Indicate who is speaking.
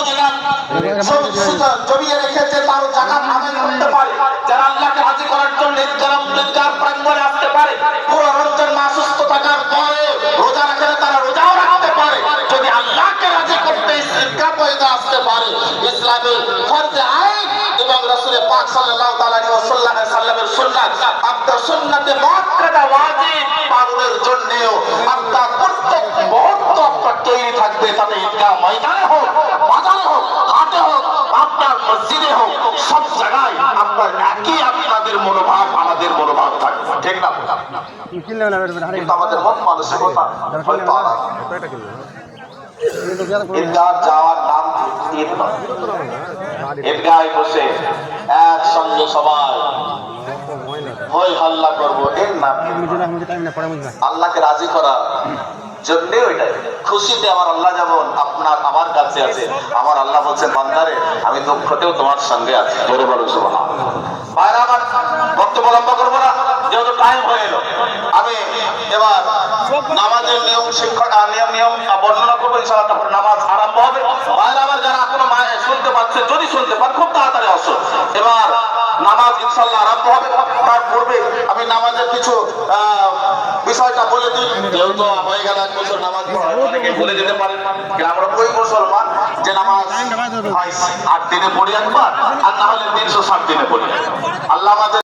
Speaker 1: জায়গায় জমিয়ে রেখেছে তার জাকাত আদায় করতে পারে, যারা আল্লাহকে রাজি করার জন্য ঈদগাহ প্রাঙ্গণে আসতে পারে, পুরো রমজান মাস সুস্থ থাকার পরে রোজা রাখে তারা রোজাও রাখতে পারে। যদি আল্লাহকে রাজি করতে ঈদগাহ পয়দা আসতে পারে, ইসলামে ফরজে আইন এবং রাসূল পাক সাল্লাল্লাহু আলাইহি ওয়াসাল্লামের সুন্নাত, আপনার সুন্নাতে মুআক্কাদা ওয়াজিব পালনের জন্যও আপনার প্রত্যেক মুহূর্ত আপনার তৈরি থাকবে। তাতে ঈদগাহ ময়দানে হোক, বাজারে হোক, হাটে হোক, আপনার মসজিদে হোক, সব জায়গায় আপনার একই আপনাদের মনোভাব আমাদের মনোভাব থাকবে, ঠিক না? কিন্তু আমাদের মন মানসিকতা হয়তো ঈদগাহ যাওয়ার নাম ঈদ নয়। ঈদগাহে বসে একসঙ্গে সবাই হই হল্লা করবো, এর নাম আল্লাহকে রাজি করা জন্য। ওইটাই খুশিতে আমার আল্লাহ যেমন আপনার আমার কাছে আছে, আমার আল্লাহ বলছেন বান্দারে আমি দুঃখতেও তোমার সঙ্গে আছি। বলে বলো সুবহানাল্লাহ। ভাইরা আমার, বক্তব্য লম্বা করবো না, যেহেতু টাইম হয়ে এলো। আমি এবার নামাজের নিয়ম নিয়ম বর্ণনা করবো, ইনশাআল্লাহ তারপর নামাজ আরম্ভ হবে। ভাইরা আমার, যারা এখনো শুনতে পাচ্ছে, যদি শুনতে পান খুব তাড়াতাড়ি আসো। এবার নামাজ ইনশাআল্লাহ আরম্ভ হবে। তার পূর্বে আমি নামাজের কিছু বিষয়টা বলে দিই, যেহেতু হয়ে গেল 1 বছর নামাজ অনেকে বলে যেতে পারেন আমরা ওই মুসলমান যে নামাজ 8 দিনে পড়ি একবার, আর না হলে 360 দিনে পড়ি। আল্লাহ আমাদের